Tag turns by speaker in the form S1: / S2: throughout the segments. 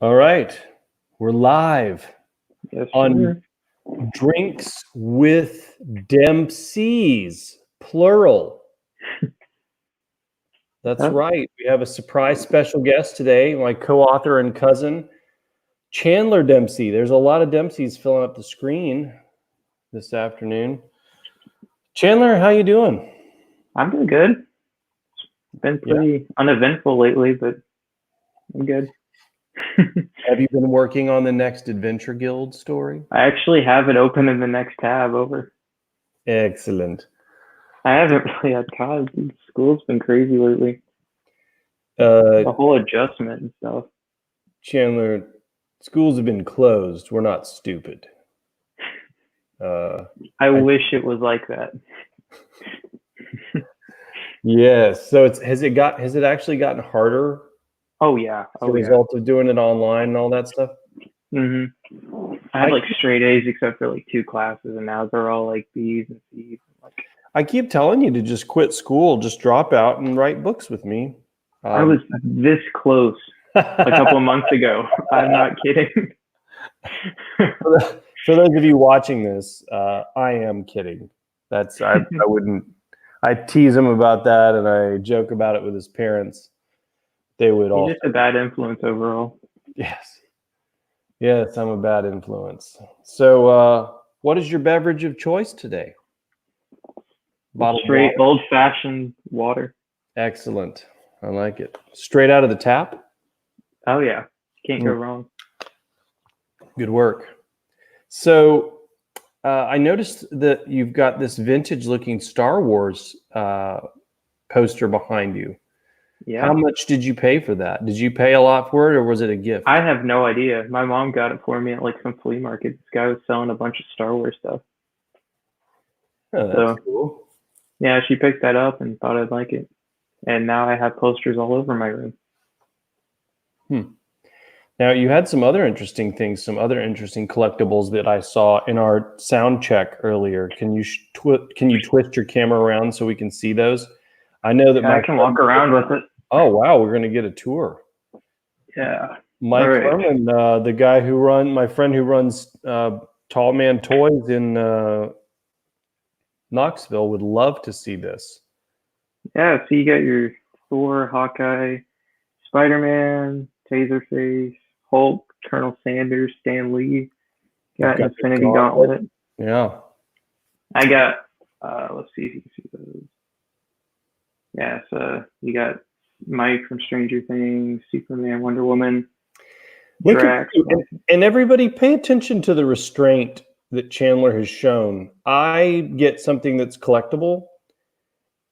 S1: All right. We're live
S2: Yes,
S1: on
S2: sir.
S1: Drinks with Dempsey's, plural. That's
S2: Yep.
S1: right. We have a surprise special guest today, my co-author and cousin, Chandler Dempsey. There's a lot of Dempseys filling up the screen this afternoon. Chandler, how you doing?
S2: I'm doing good. Been
S1: Yeah.
S2: pretty uneventful lately, but I'm good.
S1: Have you been working on the next Adventure Guild story?
S2: I actually have it open in the next tab over.
S1: Excellent.
S2: I haven't really had cause. School's been crazy lately.
S1: Uh,
S2: The whole adjustment and stuff.
S1: Chandler, schools have been closed. We're not stupid.
S2: I wish it was like that.
S1: Yes. So has it actually gotten harder
S2: Oh yeah.
S1: as a
S2: Oh yeah.
S1: result of doing it online and all that stuff?
S2: Mhm. I had like straight A's except for like 2 classes, and now they're all like B's and C's.
S1: I keep telling you to just quit school, just drop out and write books with me.
S2: I was this close a couple of months ago. I'm not kidding.
S1: For those of you watching this, I am kidding. I wouldn't. I tease him about that, and I joke about it with his parents. They would all.
S2: He's just a bad influence overall.
S1: Yes. Yes, I'm a bad influence. So, what is your beverage of choice today? Bottled
S2: Straight
S1: water?
S2: old-fashioned water.
S1: Excellent. I like it. Straight out of the tap?
S2: Oh yeah, can't go wrong.
S1: Good work. So, I noticed that you've got this vintage-looking Star Wars poster behind you.
S2: Yeah.
S1: How much did you pay for that? Did you pay a lot for it, or was it a gift?
S2: I have no idea. My mom got it for me at like some flea market. This guy was selling a bunch of Star Wars stuff.
S1: Oh, that's
S2: So
S1: cool.
S2: yeah, she picked that up and thought I'd like it. And now I have posters all over my room.
S1: Now, you had some other interesting things, some other interesting collectibles that I saw in our sound check earlier. Can you twist your camera around so we can see those? I know that
S2: I can walk around with it.
S1: Oh wow, we're gonna get a tour.
S2: Yeah.
S1: Mike
S2: All right.
S1: Herman, my friend who runs Tall Man Toys in Knoxville, would love to see this.
S2: Yeah. So you got your Thor, Hawkeye, Spider-Man, Taserface, Hulk, Colonel Sanders, Stan Lee. Got
S1: Got the
S2: Infinity Gauntlet.
S1: Yeah.
S2: I got. Let's see if you can see those. Yeah, so you got Mike from Stranger Things, Superman, Wonder Woman, Drax.
S1: And everybody pay attention to the restraint that Chandler has shown. I get something that's collectible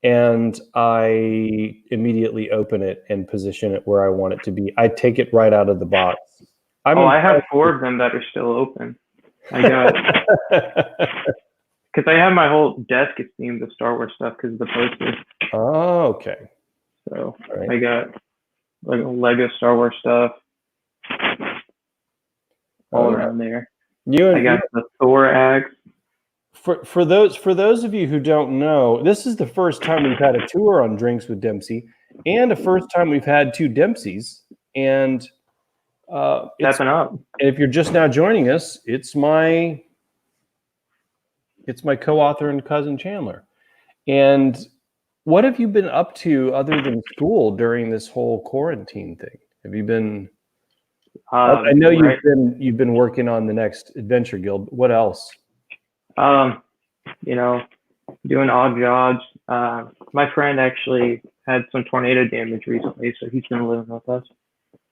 S1: and I immediately open it and position it where I want it to be. I take it right out of the box.
S2: I have 4 of them that are still open. I got because I have my whole desk is themed with Star Wars stuff because of the posters.
S1: Oh, okay.
S2: So I got like Lego Star Wars stuff all around there. I got the Thor axe.
S1: For those of you who don't know, this is the first time we've had a tour on Drinks with Dempsey, and the first time we've had 2 Dempseys. And
S2: stepping up.
S1: If you're just now joining us, it's my co-author and cousin Chandler. And what have you been up to other than school during this whole quarantine thing? Have you been? I know you've been working on the next Adventure Guild. What else?
S2: Doing odd jobs. My friend actually had some tornado damage recently, so he's been living with us.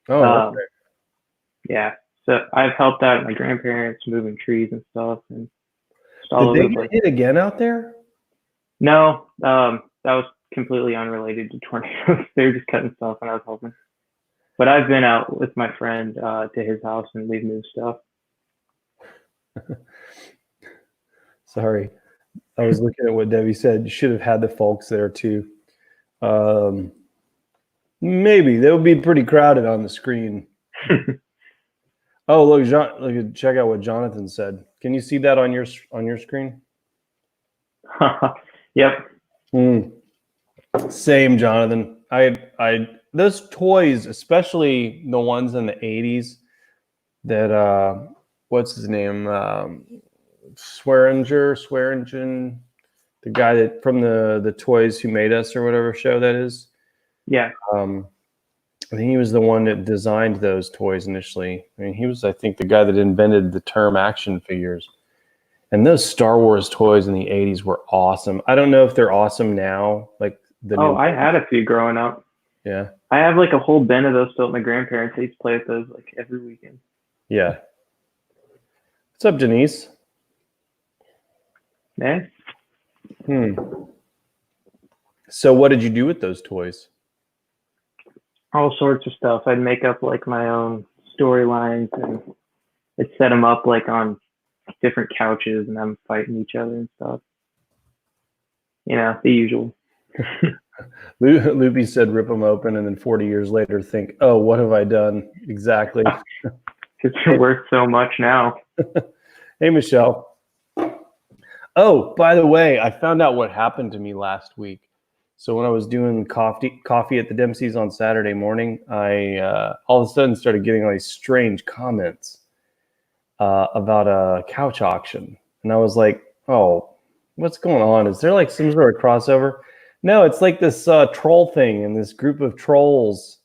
S1: Oh, okay.
S2: Yeah. So I've helped out my grandparents moving trees and stuff. And
S1: did they get hit again out there?
S2: No, that was completely unrelated to tornadoes. They were just cutting stuff, and I was helping. But I've been out with my friend to his house, and we've moved stuff.
S1: Sorry, I was looking at what Debbie said. You should have had the folks there too. Maybe they would be pretty crowded on the screen. Oh, look! Check out what Jonathan said. Can you see that on your screen?
S2: Yep.
S1: Same, Jonathan. Those toys, especially the ones in the 80s, that what's his name? Swearingen, the guy that from the Toys Who Made Us or whatever show that is.
S2: Yeah.
S1: I think he was the one that designed those toys initially. I mean, he was, I think, the guy that invented the term action figures. And those Star Wars toys in the 80s were awesome. I don't know if they're awesome now, like the new.
S2: I had a few growing up.
S1: Yeah.
S2: I have like a whole bin of those still at my grandparents. They used to play with those like every weekend.
S1: Yeah. What's up, Denise?
S2: Yeah.
S1: So what did you do with those toys?
S2: All sorts of stuff. I'd make up like my own storylines and I'd set them up like on different couches and I'm fighting each other and stuff. You know, the usual.
S1: Loopy said rip them open and then 40 years later think, oh, what have I done? Exactly.
S2: Because they're worth so much now.
S1: Hey, Michelle. Oh, by the way, I found out what happened to me last week. So when I was doing coffee at the Dempsey's on Saturday morning, I all of a sudden started getting all these strange comments about a couch auction. And I was like, oh, what's going on? Is there like some sort of crossover? No, it's like this troll thing, and this group of trolls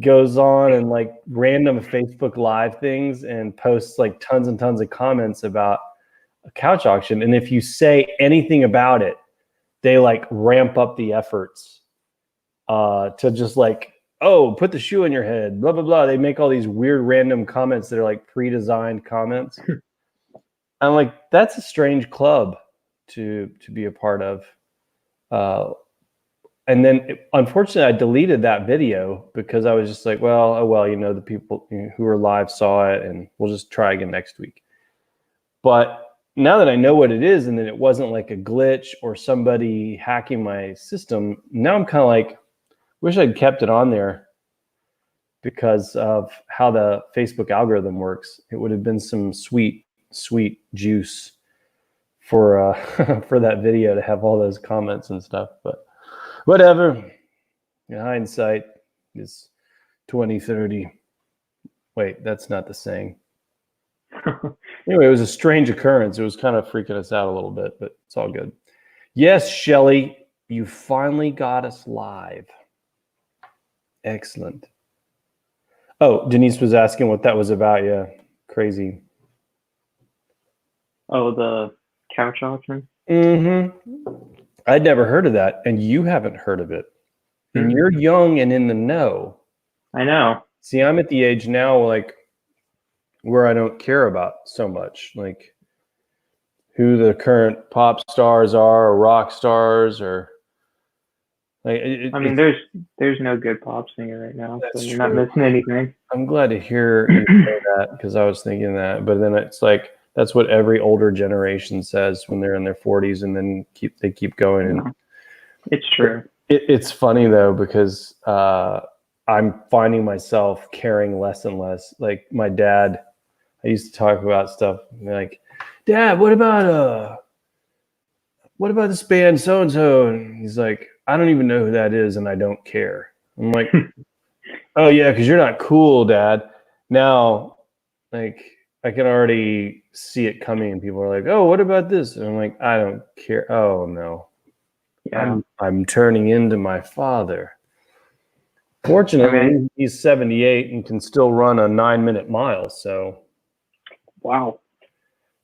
S1: goes on and like random Facebook Live things and posts like tons and tons of comments about a couch auction. And if you say anything about it, they like ramp up the efforts to just like, oh, put the shoe in your head, blah, blah, blah. They make all these weird random comments that are like pre-designed comments. I'm like, that's a strange club to be a part of. And then unfortunately I deleted that video because I was just like, well, oh, well, you know, the people who were live saw it and we'll just try again next week. But now that I know what it is and that it wasn't like a glitch or somebody hacking my system, now I'm kind of like, wish I'd kept it on there because of how the Facebook algorithm works. It would have been some sweet juice for for that video to have all those comments and stuff. But whatever. In hindsight is 20/30. Wait, that's not the saying. Anyway, it was a strange occurrence. It was kind of freaking us out a little bit, but it's all good. Yes, Shelly, you finally got us live. Excellent. Oh, Denise was asking what that was about. Yeah, crazy.
S2: Oh, the couch auction?
S1: Mm-hmm. I'd never heard of that, and you haven't heard of it. And you're young and in the know.
S2: I know.
S1: See, I'm at the age now, like, where I don't care about so much, like who the current pop stars are or rock stars or like.
S2: I mean, there's no good pop singer right now, so you're not missing anything.
S1: I'm glad to hear you say that because I was thinking that, but then it's like that's what every older generation says when they're in their 40s, and then they keep going. And
S2: it's true.
S1: It's funny though because I'm finding myself caring less and less. Like my dad. I used to talk about stuff like, Dad, what about this band so-and-so? And he's like, I don't even know who that is and I don't care. I'm like, oh yeah, because you're not cool, Dad. Now, like, I can already see it coming and people are like, oh, what about this? And I'm like, I don't care. Oh no. Yeah. I'm turning into my father. Fortunately, he's 78 and can still run a 9-minute mile, so.
S2: Wow.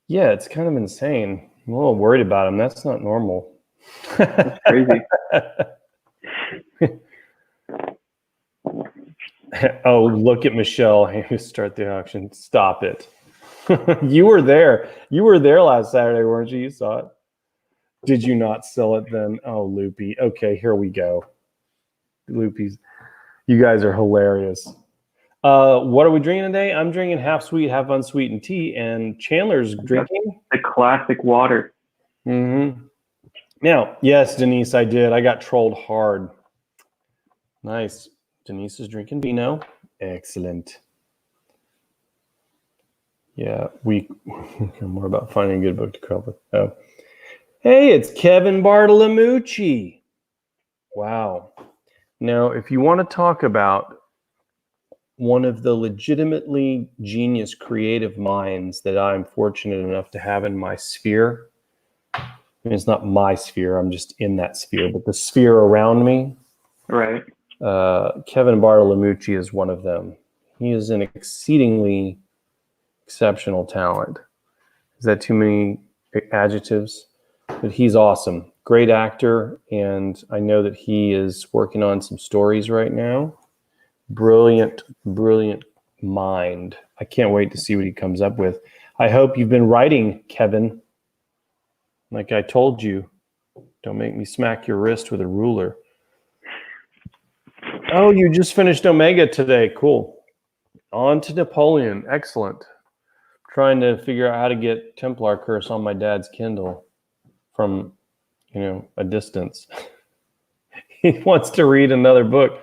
S1: Yeah, it's kind of insane. I'm a little worried about him. That's not normal.
S2: That's crazy.
S1: Oh, look at Michelle. Hey, start the auction. Stop it. You were there. You were there last Saturday, weren't you? You saw it. Did you not sell it then? Oh, Loopy. Okay, here we go. Loopy's. You guys are hilarious. What are we drinking today? I'm drinking half sweet, half unsweetened tea, and Chandler's drinking
S2: the classic water.
S1: Mm-hmm. Now, yes, Denise, I did. I got trolled hard. Nice. Denise is drinking vino. Excellent. Yeah, we care more about finding a good book to curl with. Oh, hey, it's Kevin Bartolomucci. Wow. Now, if you want to talk about one of the legitimately genius creative minds that I'm fortunate enough to have in my sphere. I mean, it's not my sphere, I'm just in that sphere, but the sphere around me.
S2: Right.
S1: Kevin Bartolomucci is one of them. He is an exceedingly exceptional talent. Is that too many adjectives? But he's awesome. Great actor, and I know that he is working on some stories right now. Brilliant, brilliant mind. I can't wait to see what he comes up with. I hope you've been writing, Kevin. Like I told you, don't make me smack your wrist with a ruler. Oh, you just finished Omega today. Cool. On to Napoleon. Excellent. Trying to figure out how to get Templar Curse on my dad's Kindle from, a distance. He wants to read another book.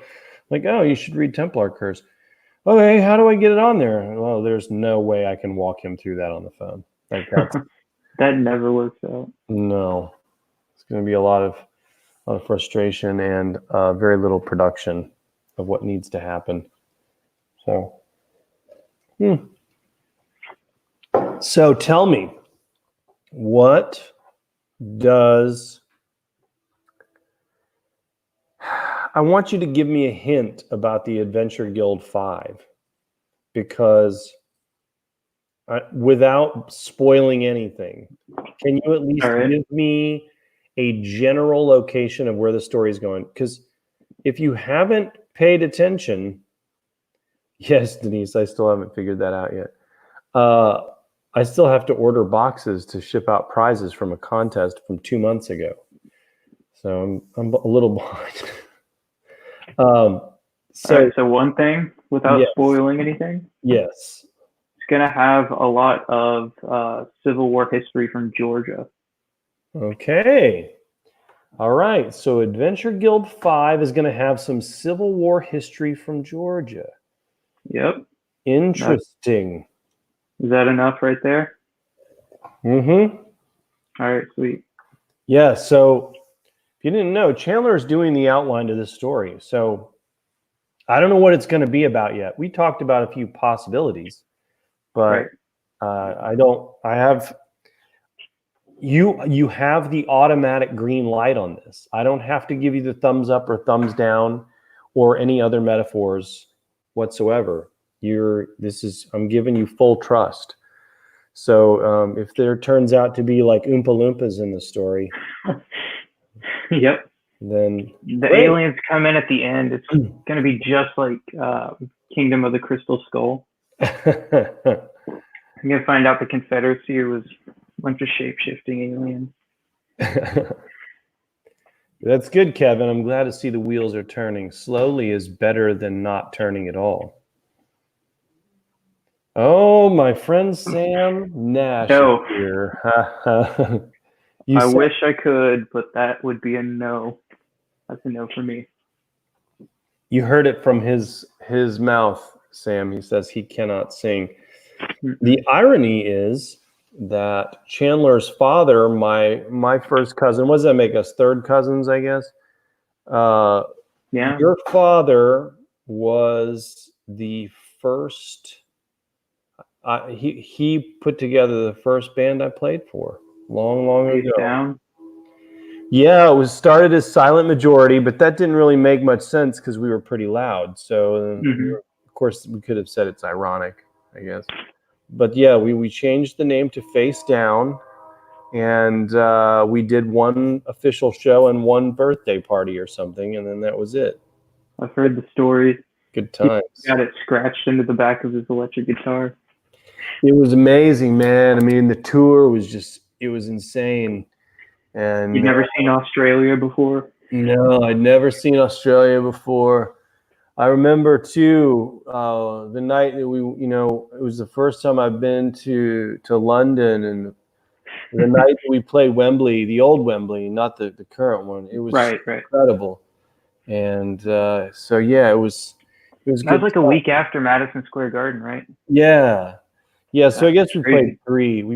S1: Like, oh, you should read Templar Curse. Okay, how do I get it on there? Well, there's no way I can walk him through that on the phone. Like that's
S2: That never works out.
S1: no. It's going to be a lot of frustration and very little production of what needs to happen. So, So tell me, what does I want you to give me a hint about the Adventure Guild 5, because without spoiling anything, can you at least give me a general location of where the story is going? Because if you haven't paid attention, yes, Denise, I still haven't figured that out yet. I still have to order boxes to ship out prizes from a contest from 2 months ago. So I'm a little behind.
S2: So one thing, without spoiling anything.
S1: Yes.
S2: It's going to have a lot of Civil War history from Georgia.
S1: Okay. All right. So Adventure Guild 5 is going to have some Civil War history from Georgia.
S2: Yep.
S1: Interesting.
S2: Is that enough right there?
S1: Mm-hmm.
S2: All right, sweet.
S1: Yeah, so if you didn't know, Chandler is doing the outline to this story. So I don't know what it's going to be about yet. We talked about a few possibilities, but you have the automatic green light on this. I don't have to give you the thumbs up or thumbs down or any other metaphors whatsoever. I'm giving you full trust. So if there turns out to be like Oompa Loompas in the story,
S2: yep.
S1: Then
S2: the aliens come in at the end. It's going to be just like Kingdom of the Crystal Skull. I'm going to find out the Confederacy was a bunch of shape-shifting aliens.
S1: That's good, Kevin. I'm glad to see the wheels are turning. Slowly is better than not turning at all. Oh, my friend Sam Nash is here.
S2: I wish I could, but that would be a no. That's a no for me.
S1: You heard it from his mouth, Sam. He says he cannot sing. The irony is that Chandler's father, my first cousin, what does that make us? Third cousins, I guess.
S2: Yeah.
S1: Your father was the first. He put together the first band I played for long ago.
S2: Down.
S1: Yeah, it was started as Silent Majority, but that didn't really make much sense because we were pretty loud. So, of course, we could have said it's ironic, I guess. But yeah, we changed the name to Face Down, and we did one official show and one birthday party or something, and then that was it.
S2: I've heard the story.
S1: Good times.
S2: He got it scratched into the back of his electric guitar.
S1: It was amazing, man. I mean, the tour was it was insane. And
S2: you'd never seen Australia before?
S1: No, I'd never seen Australia before. I remember too the night that it was the first time I've been to London, and the night that we played Wembley, the old Wembley, not the current one. It was incredible. And so yeah, it was
S2: that was like a week after Madison Square Garden, right?
S1: Yeah. So I guess we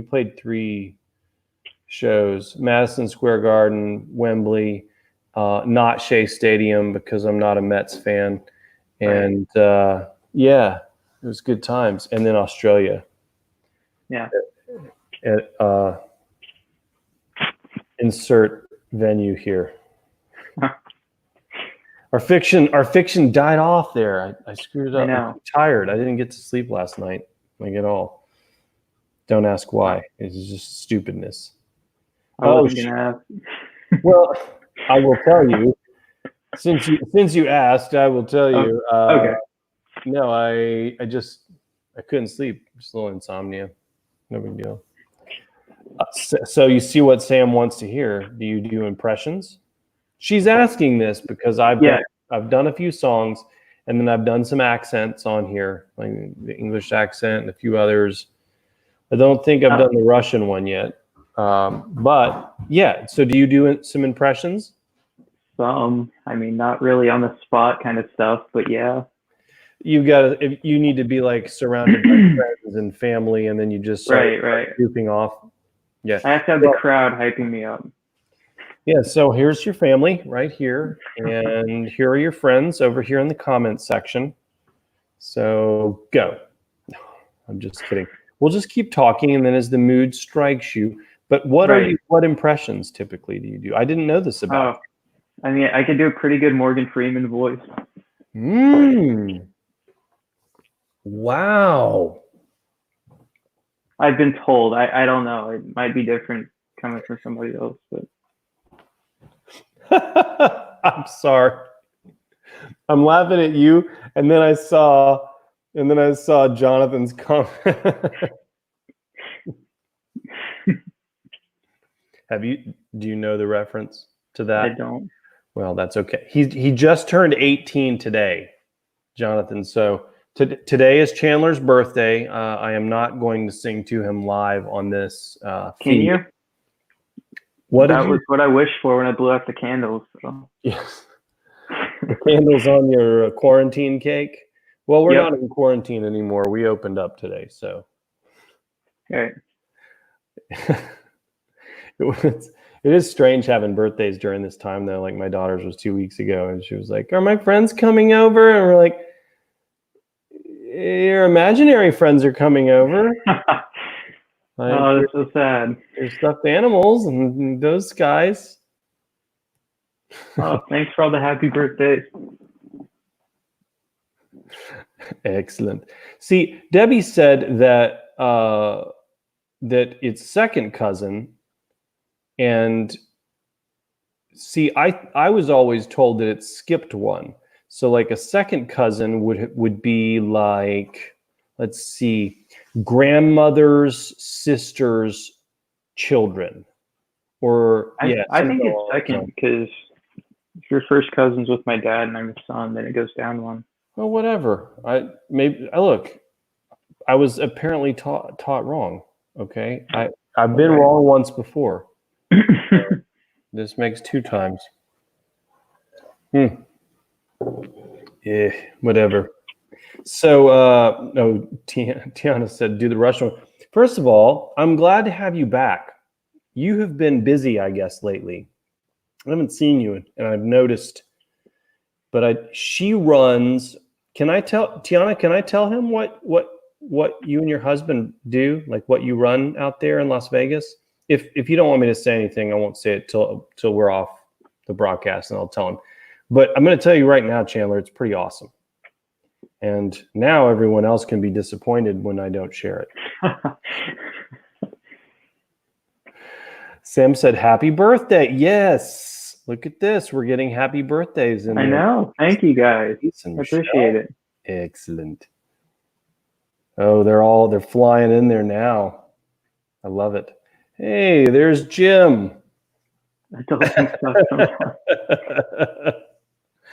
S1: played three shows: Madison Square Garden, Wembley, not Shea Stadium because I'm not a Mets fan, and Yeah, it was good times. And then Australia.
S2: Yeah.
S1: Insert venue here. Our fiction died off there. I screwed up.
S2: I know.
S1: I'm tired. I didn't get to sleep last night, like at all. Don't ask why. It's just stupidness.
S2: I wasn't gonna ask.
S1: Well, I will tell you. Since you asked, I will tell you.
S2: Okay.
S1: No, I couldn't sleep. Just a little insomnia. No big deal. So you see what Sam wants to hear. Do you do impressions? She's asking this because I've done a few songs, and then I've done some accents on here, like the English accent and a few others. I don't think I've done the Russian one yet. But yeah, so do you do some impressions?
S2: Some, I mean, not really on the spot kind of stuff, but yeah.
S1: You need to be like surrounded by friends and family, and then you just start goofing off. Yeah,
S2: I have to have the crowd hyping me up.
S1: Yeah, so here's your family right here, and here are your friends over here in the comments section. So go. I'm just kidding. We'll just keep talking, and then as the mood strikes you. But what impressions typically do you do? I didn't know this about.
S2: I mean, I could do a pretty good Morgan Freeman voice.
S1: Wow.
S2: I've been told. I don't know. It might be different coming from somebody else, but
S1: I'm sorry. I'm laughing at you, and then I saw Jonathan's comment. Do you know the reference to that?
S2: I don't.
S1: Well, that's okay. He just turned 18 today, Jonathan. So today is Chandler's birthday. I am not going to sing to him live on this
S2: Can you?
S1: That
S2: was what I wished for when I blew out the candles. So.
S1: Yes. The candles on your quarantine cake? Well, we're not in quarantine anymore. We opened up today, so.
S2: Right.
S1: It is strange having birthdays during this time, though. Like my daughter's was 2 weeks ago, and she was like, "Are my friends coming over?" And we're like, "Your imaginary friends are coming over."
S2: Oh, that's so sad.
S1: There's stuffed animals and those guys.
S2: Oh, thanks for all the happy birthdays.
S1: Excellent. See, Debbie said that that it's second cousin. And see, I was always told that it skipped one. So like a second cousin would be like, let's see, grandmother's sister's children. Or
S2: I think it's second because if your first cousin's with my dad and I'm his son, then it goes down one.
S1: Well, whatever. Look, I was apparently taught wrong. Okay. I've been wrong once before. This makes 2 times. Yeah, whatever. So, no, Tiana said, do the Russian one. First of all, I'm glad to have you back. You have been busy, I guess, lately. I haven't seen you, and I've noticed. But she runs. Can I tell Tiana? Can I tell him what you and your husband do? Like what you run out there in Las Vegas? If you don't want me to say anything, I won't say it till we're off the broadcast, and I'll tell him. But I'm going to tell you right now, Chandler, it's pretty awesome. And now everyone else can be disappointed when I don't share it. Sam said, "Happy birthday!" Yes, look at this. We're getting happy birthdays.
S2: I know. Thank you guys. I appreciate it.
S1: Excellent. Oh, they're flying in there now. I love it. Hey, there's Jim.
S2: I don't think so.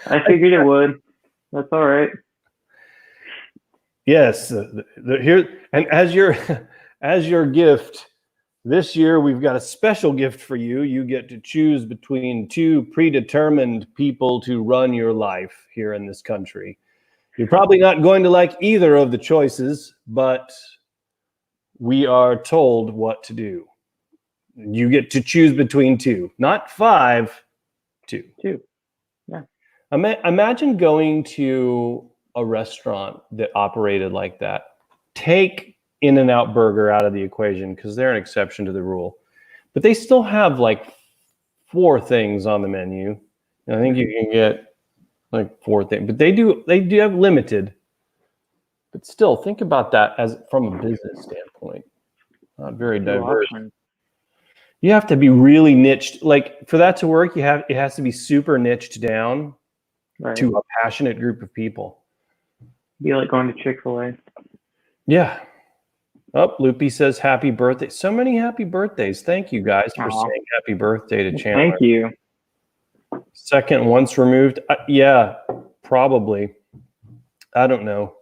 S2: I figured it would. That's all right.
S1: Yes. Here, and as your gift this year, we've got a special gift for you. You get to choose between 2 predetermined people to run your life here in this country. You're probably not going to like either of the choices, but we are told what to do. You get to choose between 2, not 5, 2.
S2: 2. Yeah.
S1: Imagine going to a restaurant that operated like that. Take In-N-Out Burger out of the equation because they're an exception to the rule. But they still have like 4 things on the menu. And I think you can get like 4 things. But they do have limited. But still, think about that as from a business standpoint. Not very diverse. You have to be really niched. Like for that to work, it has to be super niched down to a passionate group of people.
S2: Be like going to Chick-fil-A.
S1: Yeah. Oh, Loopy says happy birthday. So many happy birthdays. Thank you guys for saying happy birthday to Chandler.
S2: Thank you.
S1: Second once removed. Yeah, probably. I don't know.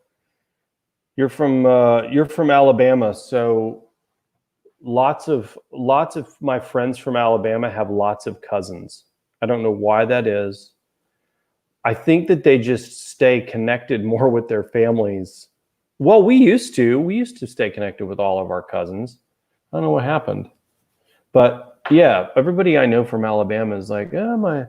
S1: You're from Alabama, so lots of my friends from Alabama have lots of cousins. I don't know why that is. I think that they just stay connected more with their families. Well, we used to stay connected with all of our cousins. I don't know what happened. But yeah, everybody I know from Alabama is like, oh, my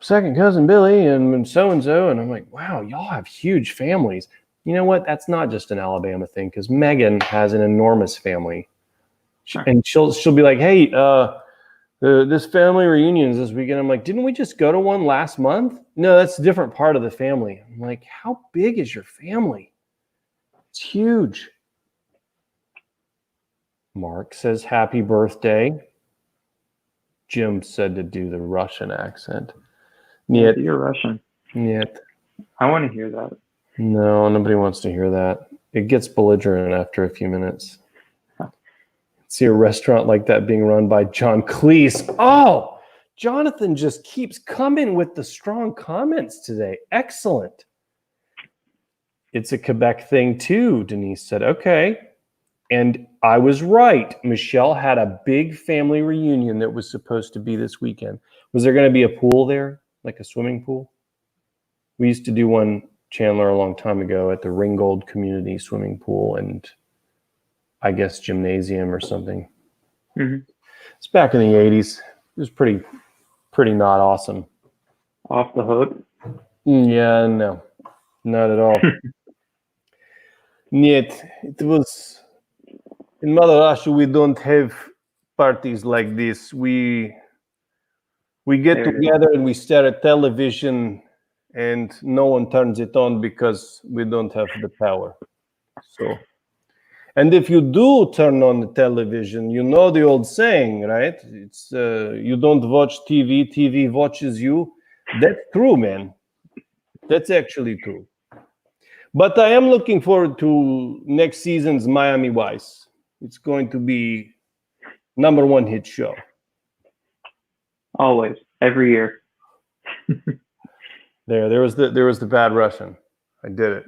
S1: second cousin Billy and so-and-so. And I'm like, wow, y'all have huge families. You know what? That's not just an Alabama thing because Megan has an enormous family. Sure. And she'll be like, hey, this family reunion is this weekend. I'm like, didn't we just go to one last month? No, that's a different part of the family. I'm like, how big is your family? It's huge. Mark says happy birthday. Jim said to do the Russian accent.
S2: Niet. You're Russian.
S1: Niet.
S2: I want to hear that.
S1: No, nobody wants to hear that. It gets belligerent after a few minutes. See a restaurant like that being run by John Cleese. Oh, Jonathan just keeps coming with the strong comments today. Excellent. It's a Quebec thing too, Denise said. Okay. And I was right. Michelle had a big family reunion that was supposed to be this weekend. Was there going to be a pool there, like a swimming pool? We used to do one, Chandler, a long time ago at the Ringgold Community Swimming Pool and I guess gymnasium or something. Mm-hmm. It's back in the 80s. It was pretty not awesome.
S2: Off the hook?
S1: Yeah, no, not at all. Niet. It was in Mother Russia. We don't have parties like this. We get together and we stare at television, and no one turns it on because we don't have the power. So. And if you do turn on the television, you know the old saying, right? It's you don't watch TV, TV watches you. That's true, man. That's actually true. But I am looking forward to next season's Miami Vice. It's going to be #1 hit show.
S2: Always, every year.
S1: There was the bad Russian. I did it.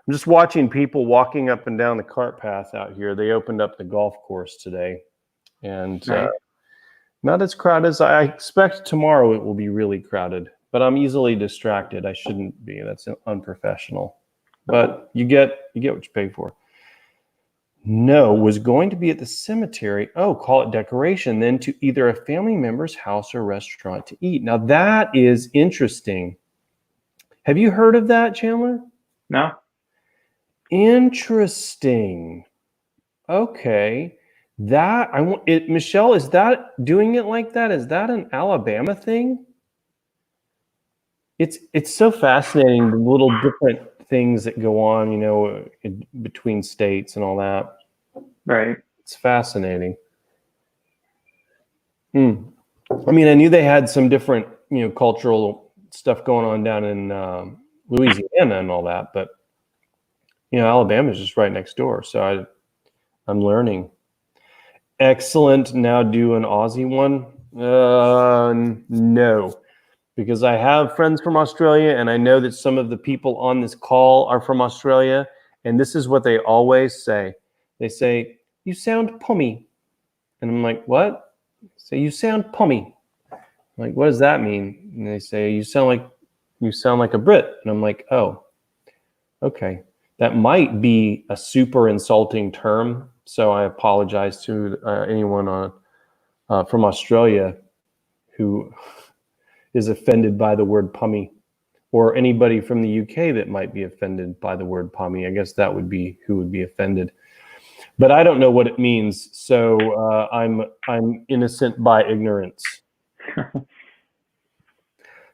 S1: I'm just watching people walking up and down the cart path out here. They opened up the golf course today, and not as crowded as I expect. Tomorrow it will be really crowded, but I'm easily distracted. I shouldn't be. That's unprofessional. But you get what you pay for. No, was going to be at the cemetery. Oh, call it decoration. Then to either a family member's house or restaurant to eat. Now that is interesting. Have you heard of that, Chandler?
S2: No.
S1: Interesting. Okay. Michelle, is that doing it like that? Is that an Alabama thing? It's so fascinating, the little different things that go on, between states and all that.
S2: Right.
S1: It's fascinating. I mean, I knew they had some different, cultural stuff going on down in Louisiana and all that, but Alabama's just right next door, so I'm learning. Excellent. Now do an Aussie one? No, because I have friends from Australia, and I know that some of the people on this call are from Australia, and this is what they always say. They say, "You sound pummy," and I'm like, "What?" They say, "You sound pummy." I'm like, "What does that mean?" And they say, "You sound like a Brit," and I'm like, "Oh, okay." That might be a super insulting term, so I apologize to anyone from Australia who is offended by the word pummy. or anybody from the UK that might be offended by the word pommy. I guess that would be who would be offended. But I don't know what it means, so I'm innocent by ignorance.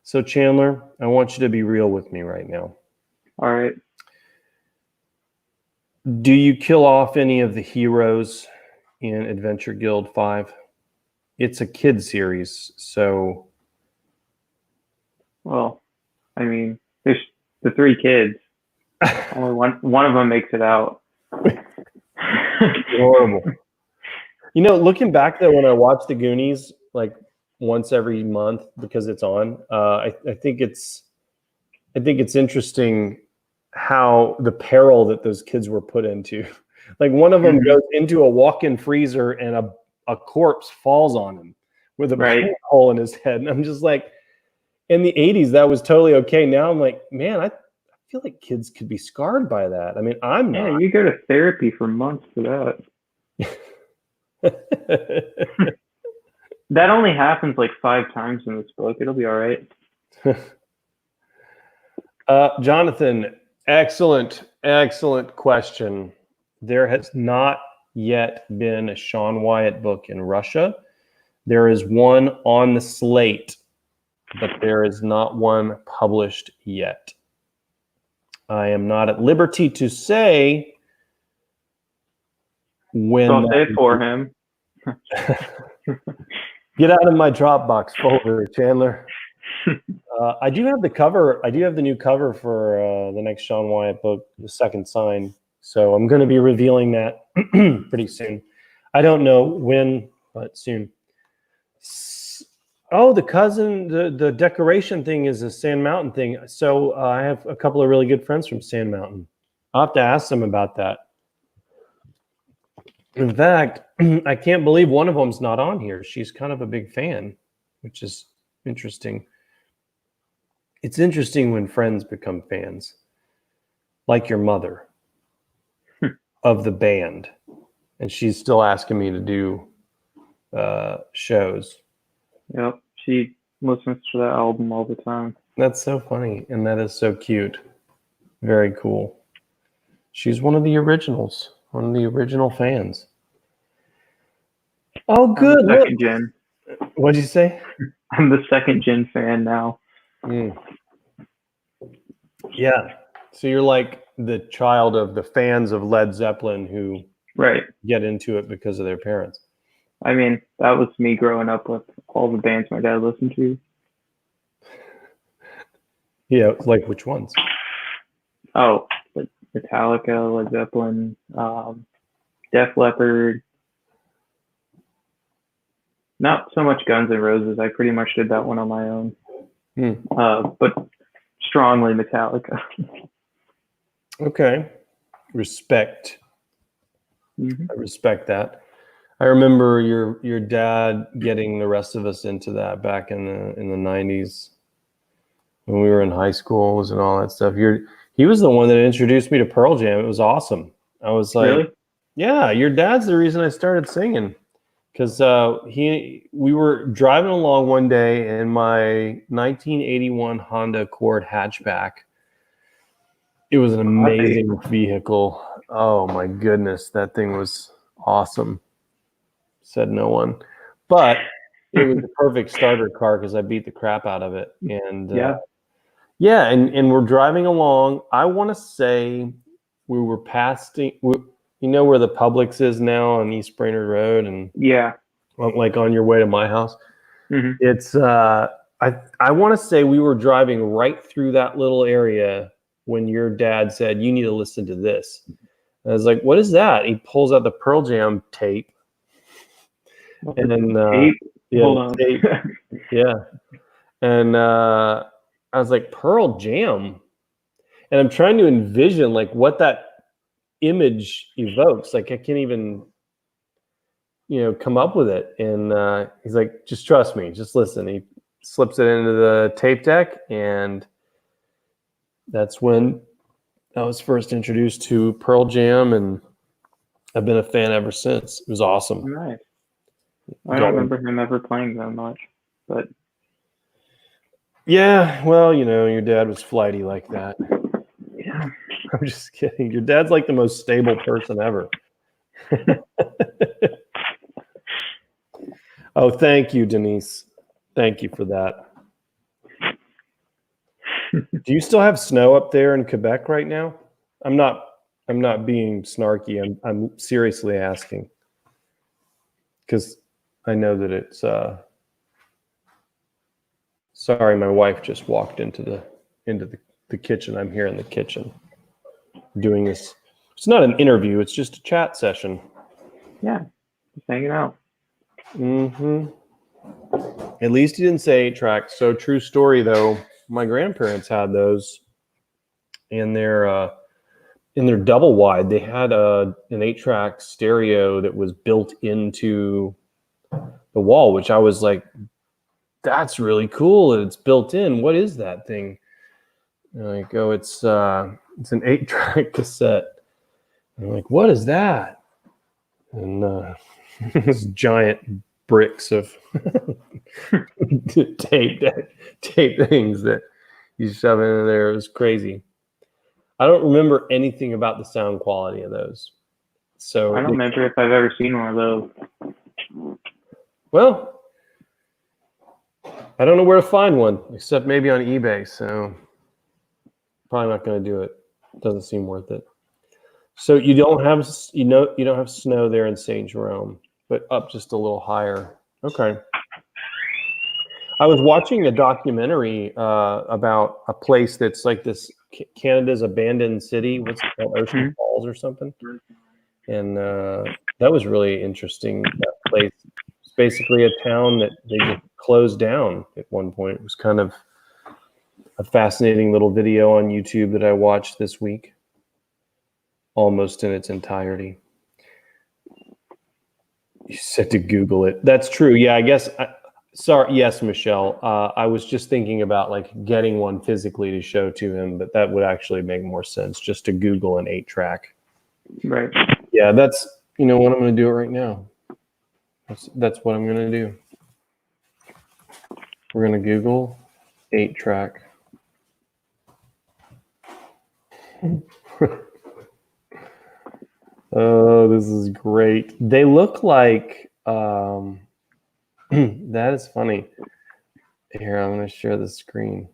S1: So Chandler, I want you to be real with me right now.
S2: All right.
S1: Do you kill off any of the heroes in Adventure Guild 5? It's a kid series, so...
S2: Well, I mean, there's the 3 kids. Only one of them makes it out.
S1: Horrible. You know, looking back though, when I watch the Goonies like once every month because it's on, I think it's interesting how the peril that those kids were put into. Like one of them goes into a walk-in freezer and a corpse falls on him with a bullet hole in his head, and I'm just like, in the 80s that was totally okay. Now I'm like, man, I feel like kids could be scarred by that. I mean, I'm not.
S2: Yeah, you go to therapy for months for that. That only happens like 5 times in this book. It'll be all right.
S1: Jonathan, excellent question. There has not yet been a Sean Wyatt book in Russia. There is one on the slate, but there is not one published yet. I am not at liberty to say when.
S2: I'll say it for him.
S1: Get out of my Dropbox folder, Chandler. I do have the cover. I do have the new cover for the next Sean Wyatt book, The Second Sign. So I'm going to be revealing that pretty soon. I don't know when, but soon. Oh, the cousin, the decoration thing is a Sand Mountain thing. So I have a couple of really good friends from Sand Mountain. I'll have to ask them about that. In fact, I can't believe one of them's not on here. She's kind of a big fan, which is interesting. It's interesting when friends become fans, like your mother, of the band. And she's still asking me to do shows.
S2: Yep, she listens to that album all the time.
S1: That's so funny, and that is so cute. Very cool. She's one of the originals, one of the original fans. Oh, good.
S2: I'm the second gen.
S1: What'd you say?
S2: I'm the second gen fan now.
S1: Yeah. So you're like the child of the fans of Led Zeppelin who get into it because of their parents.
S2: I mean, that was me growing up with all the bands my dad listened to.
S1: Yeah, like which ones?
S2: Oh, like Metallica, Led Zeppelin, Def Leppard. Not so much Guns N' Roses. I pretty much did that one on my own. But strongly Metallica.
S1: Okay. Respect. I respect that. I remember your dad getting the rest of us into that back in the 90s when we were in high schools and all that stuff. He was the one that introduced me to Pearl Jam. It was awesome. I was like,
S2: really?
S1: Yeah, your dad's the reason I started singing. Because we were driving along one day in my 1981 Honda Accord hatchback. It was an amazing vehicle. Oh my goodness, that thing was awesome. Said no one. But it was the perfect starter car because I beat the crap out of it. And and we're driving along. I want to say we were passing. You know where the Publix is now on East Brainerd Road, and like on your way to my house. It's I want to say we were driving right through that little area when your dad said, "You need to listen to this." And I was like, "What is that?" He pulls out the Pearl Jam tape, and then
S2: Hold on.
S1: tape. And I was like, "Pearl Jam," and I'm trying to envision like what that image evokes. Like I can't even come up with it. And he's like, just trust me, just listen. He slips it into the tape deck, and that's when I was first introduced to Pearl Jam, and I've been a fan ever since. It was awesome.
S2: Nice. I don't remember him ever playing that much, but
S1: Yeah, well, your dad was flighty like that.
S2: Yeah.
S1: I'm just kidding. Your dad's like the most stable person ever. Oh, thank you, Denise. Thank you for that. Do you still have snow up there in Quebec right now? I'm not being snarky. I'm seriously asking. Because I know that it's sorry, my wife just walked into the kitchen. I'm here in the kitchen doing this. It's not an interview, it's just a chat session.
S2: Yeah. Just hanging out.
S1: Mm-hmm. At least he didn't say 8-track. So true story though. My grandparents had those in their double wide. They had an 8-track stereo that was built into the wall, which I was like, that's really cool. It's built in. What is that thing? And I go, it's an 8-track cassette. And I'm like, what is that? And this giant bricks of tape things that you shove in there. It was crazy. I don't remember anything about the sound quality of those. So
S2: I don't remember if I've ever seen one of those.
S1: Well, I don't know where to find one except maybe on eBay. So probably not going to do it. Doesn't seem worth it. So you don't have snow there in Saint Jerome, but up just a little higher. Okay. I was watching a documentary about a place that's like this Canada's abandoned city. What's it called? Ocean Falls or something. And that was really interesting. That place. It's basically a town that they just closed down at one point. It was kind of a fascinating little video on YouTube that I watched this week, almost in its entirety. You said to Google it. That's true. Yeah, I guess. Sorry. Yes, Michelle. I was just thinking about like getting one physically to show to him, but that would actually make more sense just to Google an 8-track.
S2: Right.
S1: Yeah, that's what I'm going to do it right now. That's what I'm going to do. We're going to Google 8-track. Oh, this is great. They look like that is funny. Here, I'm going to share the screen.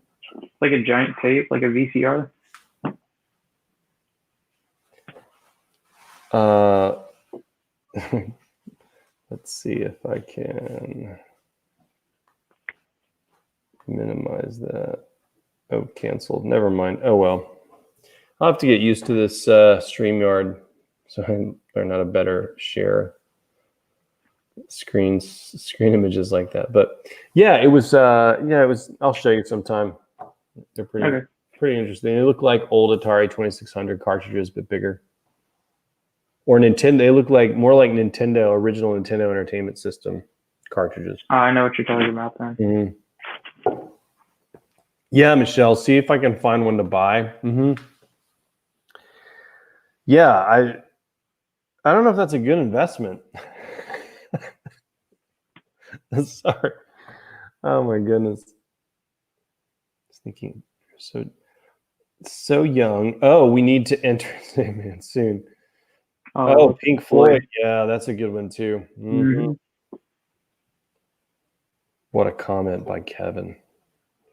S2: Like a giant tape, like a VCR.
S1: Let's see if I can minimize that. Oh, canceled. Never mind. Oh, well. I'll have to get used to this StreamYard so I learn how to better share screen images like that. But yeah, it was I'll show you sometime. They're pretty interesting. They look like old Atari 2600 cartridges, but bigger. Or Nintendo. They look like more like original Nintendo Entertainment System cartridges.
S2: I know what you're talking about then.
S1: Mm-hmm. Yeah, Michelle, see if I can find one to buy. Mm-hmm. Yeah, I don't know if that's a good investment. Sorry. Oh my goodness. Just thinking so young. Oh, we need to enter Sandman soon. Oh, Pink Floyd. Yeah, that's a good one too. Mm-hmm. What a comment by Kevin.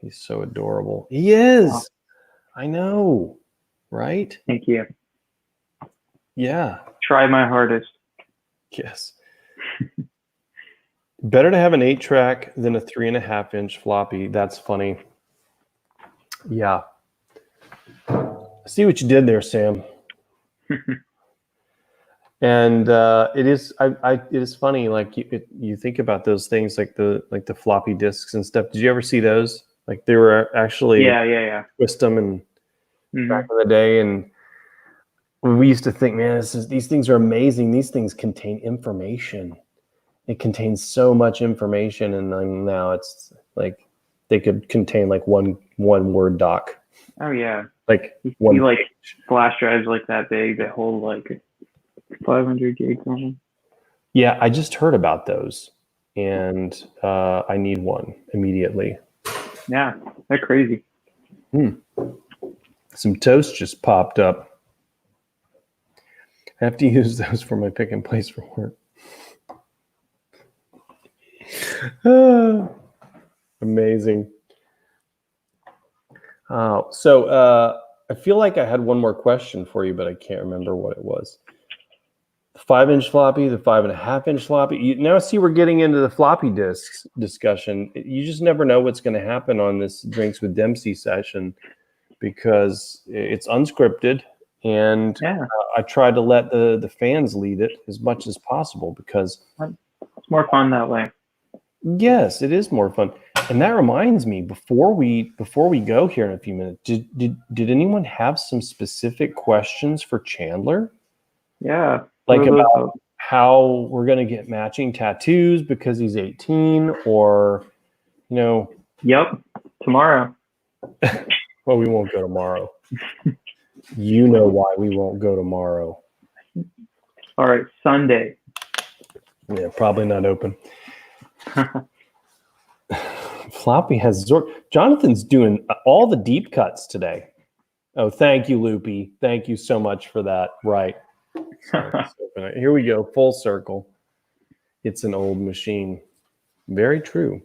S1: He's so adorable. He is. Wow. I know. Right?
S2: Thank you.
S1: Yeah.
S2: Try my hardest.
S1: Yes. Better to have an 8-track than a 3.5-inch floppy. That's funny. Yeah. I see what you did there, Sam. And it is it is funny. Like you think about those things like the floppy disks and stuff. Did you ever see those? Like they were actually twist them and back in the day, and we used to think, man, these things are amazing. These things contain information. It contains so much information, and then now it's like they could contain like one Word doc.
S2: Oh yeah,
S1: like
S2: one like flash drives like that big that hold like 500 gigs on them.
S1: Yeah, I just heard about those, and I need one immediately.
S2: Yeah, they're crazy.
S1: Some toast just popped up. I have to use those for my pick and place for work. Amazing. So I feel like I had one more question for you, but I can't remember what it was. The 5-inch floppy, the 5.5-inch floppy. Now, see, we're getting into the floppy disks discussion. You just never know what's going to happen on this Drinks with Dempsey session because it's unscripted, and I try to let the fans lead it as much as possible because
S2: it's more fun that way.
S1: Yes, it is more fun. And that reminds me, before we go here in a few minutes, did anyone have some specific questions for Chandler?
S2: Yeah.
S1: Like about how we're going to get matching tattoos because he's 18 or,
S2: Yep. Tomorrow.
S1: Well, we won't go tomorrow. You know why we won't go tomorrow.
S2: All right. Sunday.
S1: Yeah, probably not open. Floppy has Jonathan's doing all the deep cuts today. Oh, thank you, Loopy. Thank you so much for that. Right. Here we go. Full circle. It's an old machine. Very true.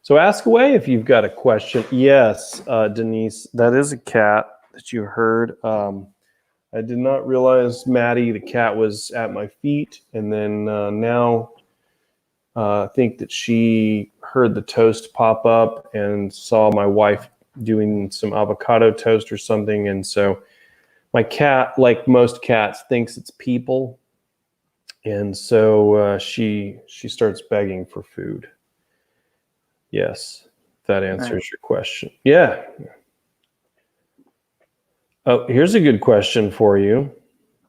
S1: So ask away if you've got a question. Yes, Denise, that is a cat that you heard. I did not realize Maddie, the cat, was at my feet. And then now I think that she heard the toast pop up and saw my wife doing some avocado toast or something. And so my cat, like most cats, thinks it's people. And so she starts begging for food. Yes, that answers your question. Yeah. Oh, here's a good question for you.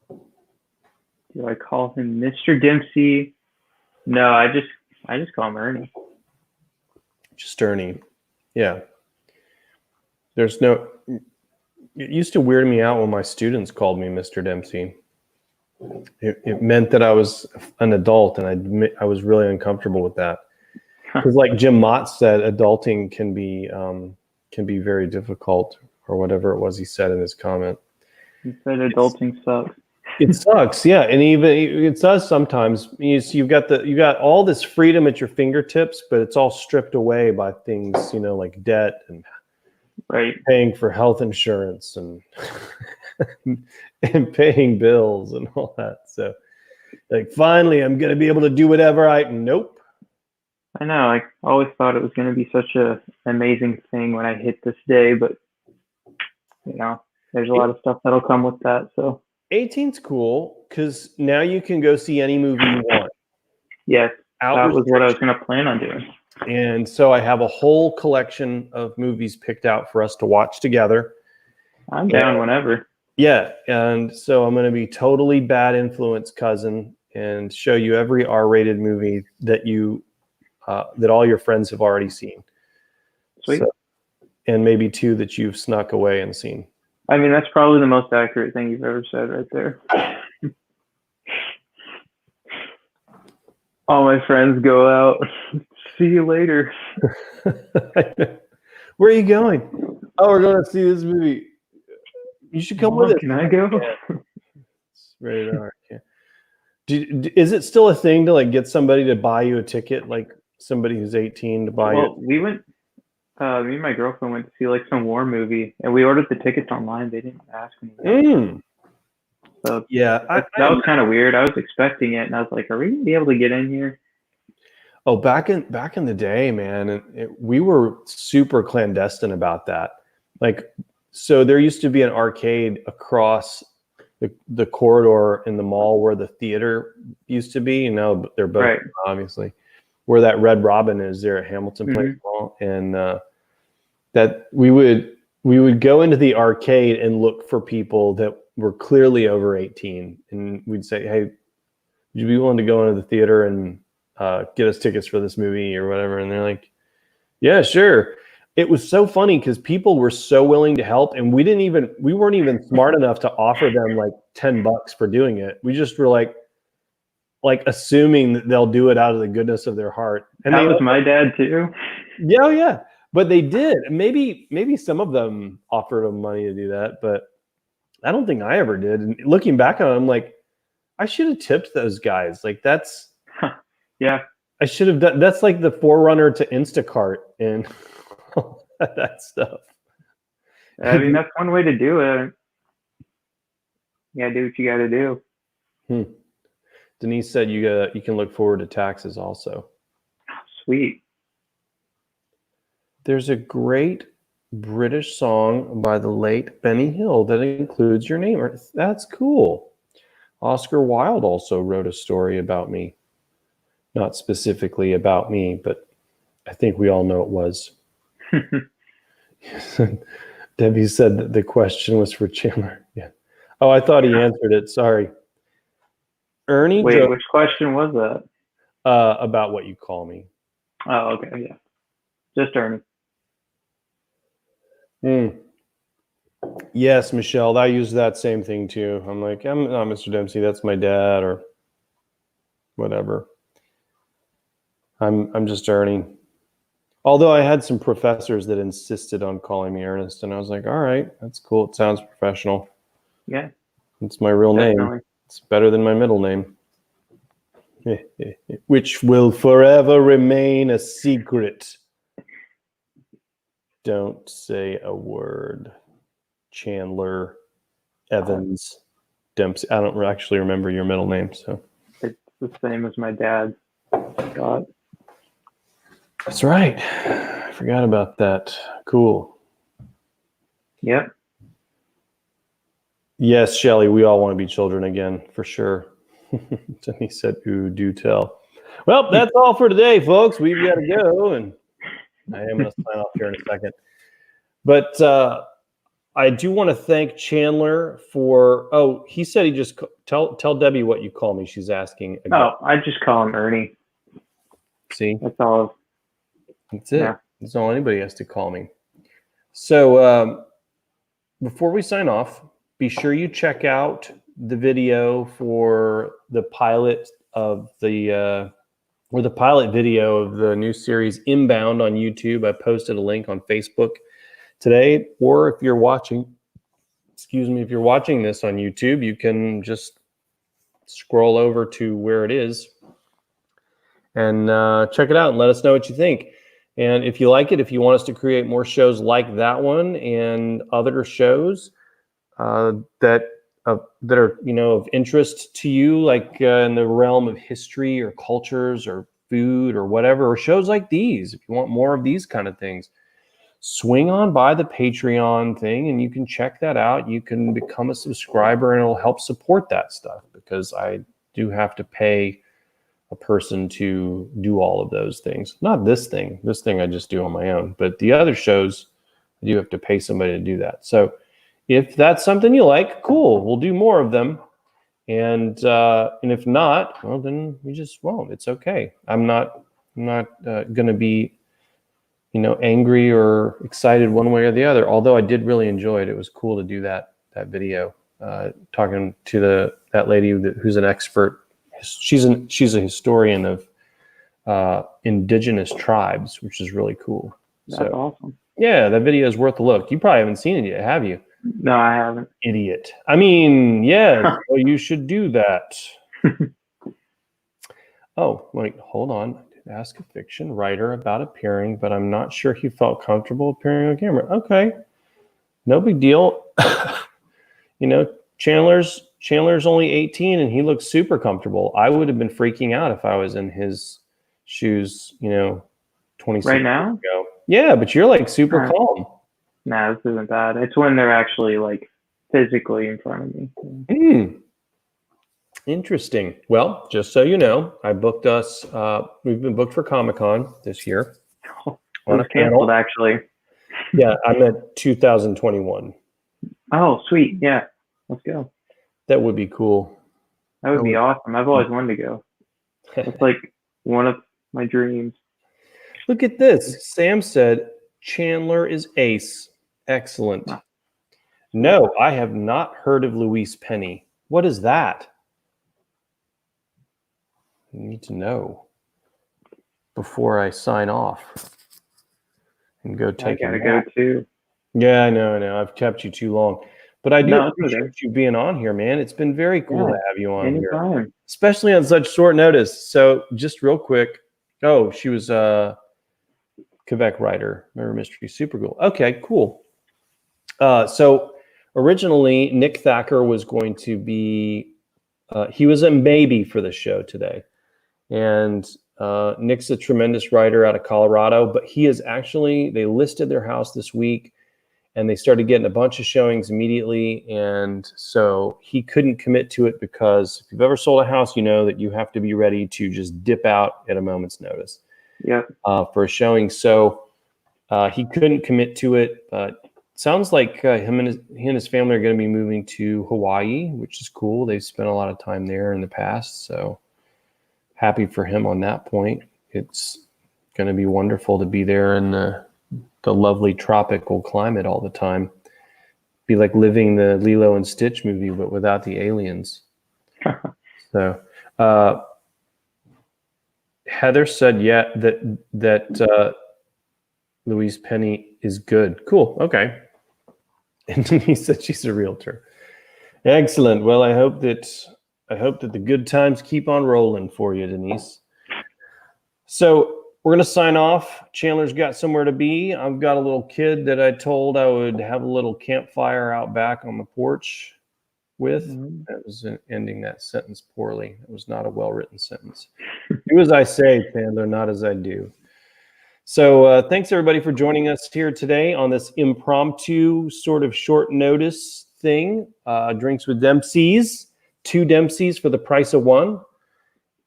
S2: Do I call him Mr. Dempsey? No, I just call him Ernie.
S1: Just Ernie. Yeah. There's no. It used to weird me out when my students called me Mr. Dempsey. It meant that I was an adult, and I was really uncomfortable with that. Because, like Jim Mott said, adulting can be very difficult, or whatever it was he said in his comment.
S2: He said adulting sucks.
S1: It sucks, yeah, and even it does sometimes. You've got all this freedom at your fingertips, but it's all stripped away by things, like debt and paying for health insurance and and paying bills and all that. So, like, finally, I'm going to be able to do whatever Nope.
S2: I know. I always thought it was going to be such an amazing thing when I hit this day, but there's a lot of stuff that'll come with that. So
S1: 18's cool because now you can go see any movie you want.
S2: Yes, that was what I was going to plan on doing.
S1: And so I have a whole collection of movies picked out for us to watch together.
S2: I'm down whenever.
S1: Yeah, and so I'm going to be totally bad influence cousin and show you every R-rated movie that that all your friends have already seen.
S2: Sweet.
S1: So, and maybe 2 that you've snuck away and seen.
S2: I mean, that's probably the most accurate thing you've ever said right there. All my friends go out. See you later.
S1: Where are you going? Oh, we're going to see this movie. You should come with us.
S2: Can I go?
S1: It's rated R. Yeah. Is it still a thing to like get somebody to buy you a ticket, like somebody who's 18 to buy you?
S2: Well, we went. Me and my girlfriend went to see like some war movie, and we ordered the tickets online. They didn't ask me. So
S1: yeah,
S2: that was kind of weird. I was expecting it, and I was like, "Are we gonna be able to get in here?"
S1: Oh, back in the day, man, we were super clandestine about that. Like, so there used to be an arcade across the corridor in the mall where the theater used to be. They're both obviously where that Red Robin is there at Hamilton Place Mall, and that we would go into the arcade and look for people that were clearly over 18, and we'd say, "Hey, would you be willing to go into the theater and get us tickets for this movie or whatever?" And they're like, "Yeah, sure." It was so funny because people were so willing to help, and we weren't even smart enough to offer them like $10 for doing it. We just were like assuming that they'll do it out of the goodness of their heart. And
S2: that was my dad too.
S1: Yeah, yeah. But they did. Maybe some of them offered him money to do that, but I don't think I ever did. And looking back on it, I'm like, I should have tipped those guys. Like that's
S2: Yeah.
S1: I should have done. That's like the forerunner to Instacart and all that stuff.
S2: I mean, that's one way to do it. Yeah, do what you got to do.
S1: Denise said you can look forward to taxes also.
S2: Sweet.
S1: There's a great British song by the late Benny Hill that includes your name. That's cool. Oscar Wilde also wrote a story about me. Not specifically about me, but I think we all know it was. Debbie said that the question was for Chandler. Yeah. Oh, I thought he answered it. Sorry. Ernie.
S2: Wait, which question was that?
S1: About what you call me.
S2: Oh, okay. Yeah. Just Ernie.
S1: Yes, Michelle. I use that same thing too. I'm like, I'm not Mr. Dempsey. That's my dad, or whatever. I'm just Ernie. Although I had some professors that insisted on calling me Ernest, and I was like, all right, that's cool. It sounds professional.
S2: Yeah.
S1: It's my real name. It's better than my middle name, which will forever remain a secret. Don't say a word. Chandler Evans Dempsey. I don't actually remember your middle name, so
S2: it's the same as my dad's. Scott.
S1: That's right. I forgot about that. Cool.
S2: Yep.
S1: Yes, Shelly, we all want to be children again, for sure. He said, ooh, do tell. Well, that's all for today, folks. We've got to go, and I am going to sign off here in a second. But I do want to thank Chandler for, he said he just, tell Debbie what you call me. She's asking.
S2: Oh, I just call him Ernie.
S1: See?
S2: That's all.
S1: That's it. Yeah. That's all anybody has to call me. So before we sign off, be sure you check out the video for the pilot of the pilot video of the new series Inbound on YouTube. I posted a link on Facebook today. Or if you're watching this on YouTube, you can just scroll over to where it is and check it out and let us know what you think. And if you like it, if you want us to create more shows like that one and other shows that are, of interest to you, like in the realm of history or cultures or food or whatever, or shows like these, if you want more of these kind of things, swing on by the Patreon thing and you can check that out. You can become a subscriber and it'll help support that stuff, because I do have to pay a person to do all of those things. Not this thing. This thing I just do on my own. But the other shows, I do have to pay somebody to do that. So if that's something you like, cool. We'll do more of them. And if not, well, then we just won't. It's okay. I'm not going to be, angry or excited one way or the other. Although I did really enjoy it. It was cool to do that video, talking to that lady who's an expert. She's a historian of indigenous tribes, which is really cool.
S2: That's awesome.
S1: Yeah, that video is worth a look. You probably haven't seen it yet, have you?
S2: No, I haven't.
S1: Idiot. I mean, yeah, well, you should do that. Oh, wait, hold on. I did ask a fiction writer about appearing, but I'm not sure he felt comfortable appearing on camera. Okay, no big deal. Chandler's only 18 and he looks super comfortable. I would have been freaking out if I was in his shoes, 26
S2: right now?
S1: years ago. Yeah, but you're like super calm.
S2: Nah, this isn't bad. It's when they're actually like physically in front of me.
S1: Interesting. Well, just so you know, I booked us. We've been booked for Comic-Con this year.
S2: On a canceled, actually.
S1: Yeah, I'm at 2021.
S2: Oh, sweet. Yeah, let's go.
S1: That would be cool.
S2: That would be awesome. I've always wanted to go. It's like one of my dreams.
S1: Look at this. Sam said Chandler is ace. Excellent. No, I have not heard of Louise Penny. What is that? I need to know before I sign off. and go
S2: I
S1: take a
S2: gotta
S1: nap.
S2: go too.
S1: Yeah, I know. I've kept you too long. But I do
S2: No, it's
S1: appreciate
S2: okay.
S1: you being on here, man. It's been very cool to
S2: Yeah,
S1: have you on here,
S2: anytime.
S1: especially on such short notice. So just real quick. Oh, she was a Quebec writer, Murder Mystery Supergirl. Okay, cool. So originally, Nick Thacker was going to be, he was a maybe for the show today. And Nick's a tremendous writer out of Colorado, but he is actually, they listed their house this week and they started getting a bunch of showings immediately. And so he couldn't commit to it because if you've ever sold a house, you know that you have to be ready to just dip out at a moment's notice for a showing. So he couldn't commit to it, but sounds like he and his family are going to be moving to Hawaii, which is cool. They've spent a lot of time there in the past. So happy for him on that point. It's going to be wonderful to be there in the lovely tropical climate all the time. Be like living the Lilo and Stitch movie, but without the aliens. So Heather said, yeah, that Louise Penny is good. Cool. Okay. And he said she's a realtor. Excellent. Well, I hope that the good times keep on rolling for you, Denise. So we're going to sign off. Chandler's got somewhere to be. I've got a little kid that I told I would have a little campfire out back on the porch with. That was ending that sentence poorly. It was not a well-written sentence. Do as I say, Chandler, not as I do. So thanks, everybody, for joining us here today on this impromptu sort of short notice thing. Drinks with Dempsey's. 2 Dempsey's for the price of 1.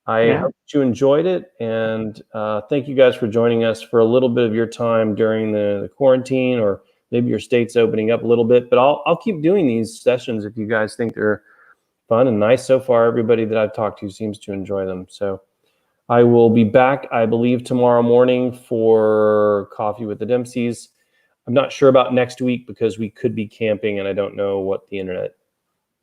S1: I hope you enjoyed it, and thank you guys for joining us for a little bit of your time during the quarantine, or maybe your state's opening up a little bit. But I'll keep doing these sessions if you guys think they're fun and nice. So far, everybody that I've talked to seems to enjoy them. So I will be back, I believe, tomorrow morning for Coffee with the Dempseys. I'm not sure about next week because we could be camping, and I don't know what the internet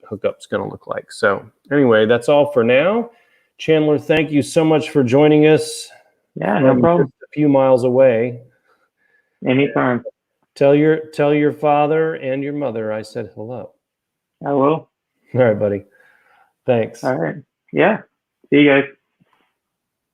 S1: hookup's going to look like. So anyway, that's all for now. Chandler, thank you so much for joining us.
S2: Yeah, no problem.
S1: Just a few miles away.
S2: Anytime.
S1: Tell your father and your mother I said hello.
S2: I will.
S1: All right, buddy. Thanks.
S2: All right. Yeah. See you guys.